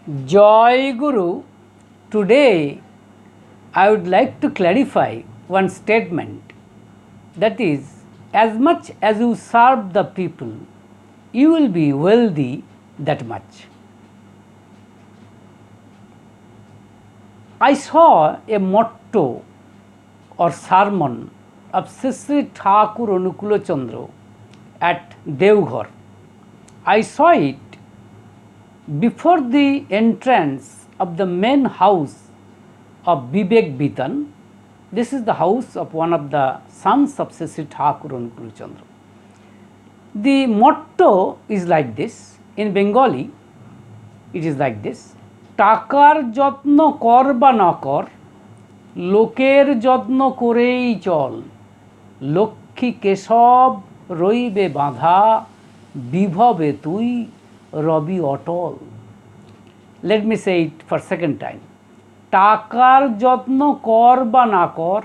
Joy Guru, today I would like to clarify one statement, that is, as much as you serve the people, you will be wealthy that much. I saw a motto or sermon of Sri Thakur Anukulo Chandra at Devghar. I saw it before the entrance of the main house of 𝐕𝐝𝐝. This is the house of one of the sons of Sri Thakur Anukulo Chandra. The motto is like this. In Bengali, it is like this: টাকার যত্ন কর বা না কর, লোকের যত্ন করেই চল, লক্ষ্মী কেশব রইবে বাঁধা, বিভবে তুই রবি অটল। Let me say it for second time. টাকার যত্ন কর বা না কর,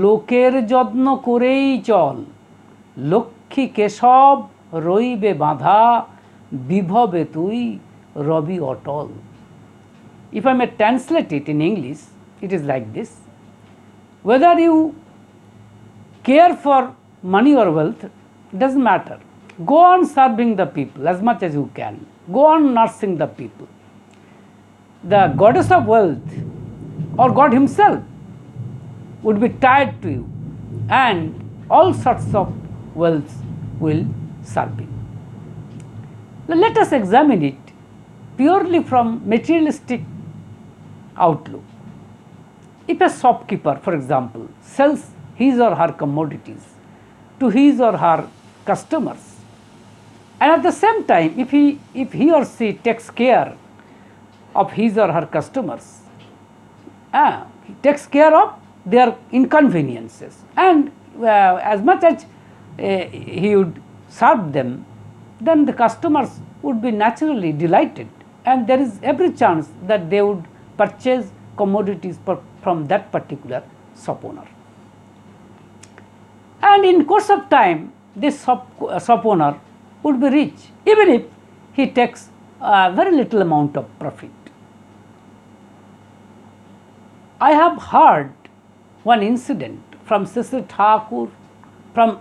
লোকের যত্ন করেই চল, লক্ষ্মী কেশব রইবে বাঁধা, বিভবে তুই রবি অটল। If I may translate it in English, it is like this: whether you care for money or wealth, doesn't matter. Go on serving the people as much as you can. Go on nursing the people. The goddess of wealth or God himself would be tied to you, and all sorts of wealth will serve you. Now let us examine it purely from materialistic outlook. If a shopkeeper, for example, sells his or her commodities to his or her customers, and at the same time, if he or she takes care of his or her customers, he takes care of their inconveniences, and as much as he would serve them, then the customers would be naturally delighted, and there is every chance that they would purchase commodities from that particular shop owner. And in course of time, this shop owner would be rich, even if he takes a very little amount of profit. I have heard one incident from Sri Thakur, from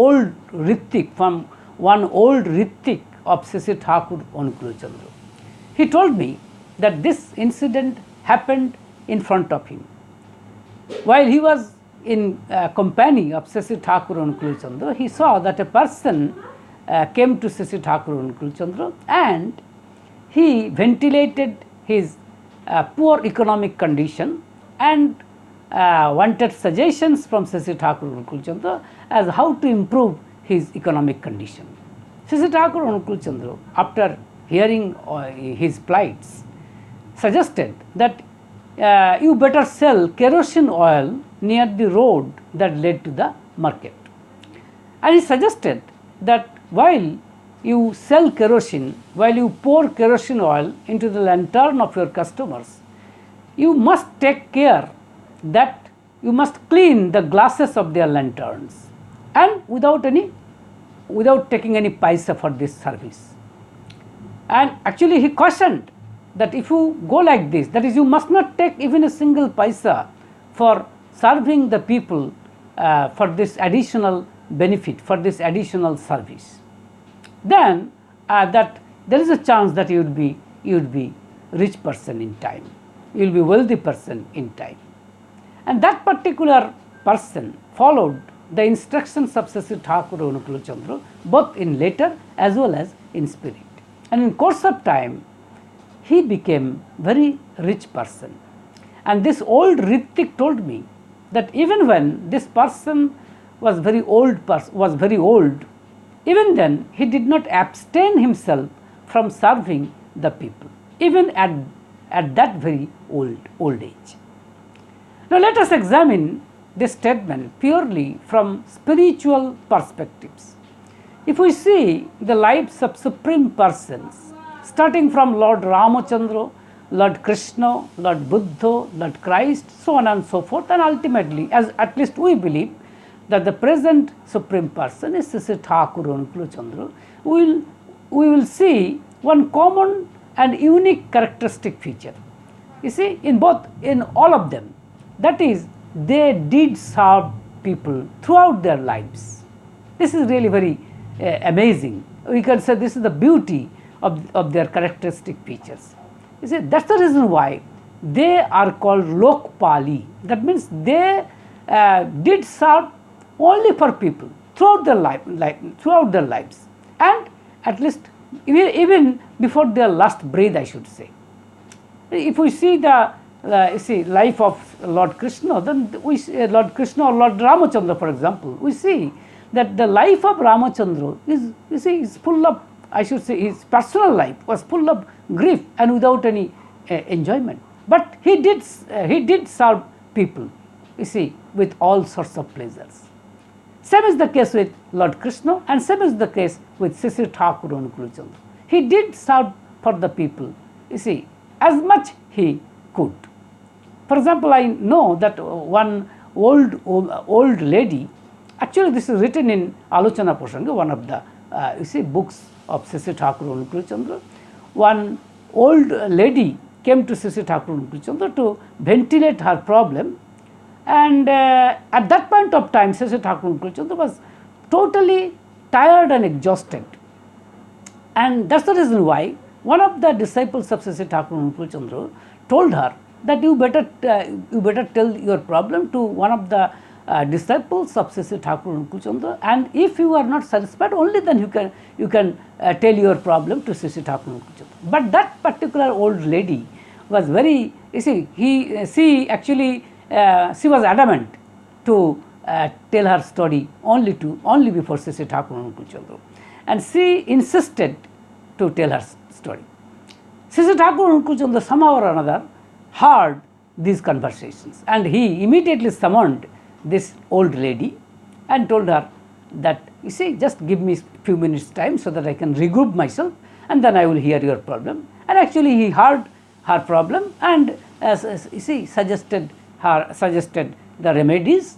old Ritik, from one old Ritik of Sri Thakur Anukulo Chandra. He told me that this incident happened in front of him. While he was in company of Sri Thakur Anukulo Chandra, he saw that a person came to Sri Thakur Anukulo Chandra, and he ventilated his poor economic condition and wanted suggestions from Sri Thakur Anukulo Chandra as how to improve his economic condition. Sri Thakur Anukulo Chandra, after hearing his plights, suggested that you better sell kerosene oil near the road that led to the market. And he suggested that while you sell kerosene, while you pour kerosene oil into the lantern of your customers, you must take care that you must clean the glasses of their lanterns, and without taking any paisa for this service. And actually he cautioned that if you go like this, that is, you must not take even a single paisa for serving the people for this additional benefit, for this additional service. Then that there is a chance that you would be rich person in time, you will be wealthy person in time. And that particular person followed the instructions of Sri Thakur Anukulo Chandra, both in letter as well as in spirit. And in course of time, he became very rich person. And this old Ritik told me that even when this person was very old, even then he did not abstain himself from serving the people, even at that very old age. Now let us examine this statement purely from spiritual perspectives. If we see the lives of supreme persons, starting from Lord Ramachandra, Lord Krishna, Lord Buddha, Lord Christ, so on and so forth, and ultimately, as at least we believe, that the present supreme person is Sri Thakur Anukulo Chandra, we will see one common and unique characteristic feature. You see, in all of them, that is, they did serve people throughout their lives. This is really very amazing. We can say this is the beauty of their characteristic features. You see, that's the reason why they are called Lokpali. That means they did serve only for people throughout their lives, and at least even before their last breath, I should say. If we see the life of Lord Krishna, then we see Lord Krishna or Lord Ramachandra, for example, we see that the life of Ramachandra is full of, I should say, his personal life was full of grief and without any enjoyment. But he did serve people, you see, with all sorts of pleasures. Same is the case with Lord Krishna, and same is the case with Sri Sri Thakur Anukul Chandra. He did serve for the people, you see, as much he could. For example, I know that one old lady, actually this is written in Alochana Prasanga, one of the books of Sri Sri Thakur Anukul Chandra. One old lady came to Sri Sri Thakur Anukul Chandra to ventilate her problem, and at that point of time Sri Sri Thakur Anukul Chandra was totally tired and exhausted, and that's the reason why one of the disciples of Sri Sri Thakur Anukul Chandra told her that you better tell your problem to one of the disciples of Sri Sri Thakur Anukul Chandra, and if you are not satisfied, only then you can tell your problem to Sri Sri Thakur Anukul Chandra. But that particular old lady was very, she was adamant to tell her story only before Sri Sri Thakur Anukul Chandra, and she insisted to tell her story. Sri Sri Thakur Anukul Chandra somehow or another heard these conversations, and he immediately summoned this old lady and told her that, just give me a few minutes time so that I can regroup myself, and then I will hear your problem. And actually he heard her problem and suggested the remedies.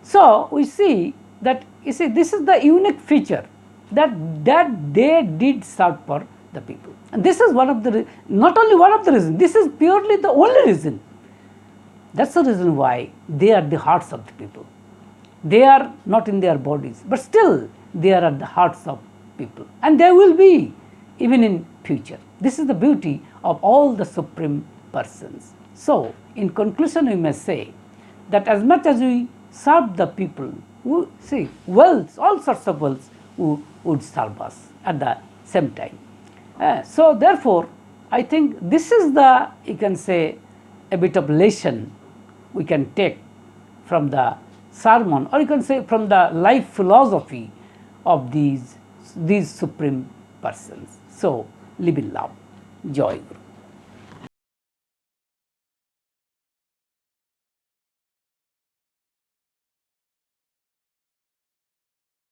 So we see that, this is the unique feature that they did serve for the people. And this is not only one of the reasons, this is purely the only reason. That's the reason why they are the hearts of the people. They are not in their bodies, but still they are at the hearts of people, and they will be even in future. This is the beauty of all the supreme persons. So in conclusion, we may say that as much as we serve the people, we see worlds, all sorts of worlds who would serve us at the same time. So therefore, I think this is you can say, a bit of lesson we can take from the sermon, or you can say from the life philosophy of these supreme persons. So live in love. Joy Guru.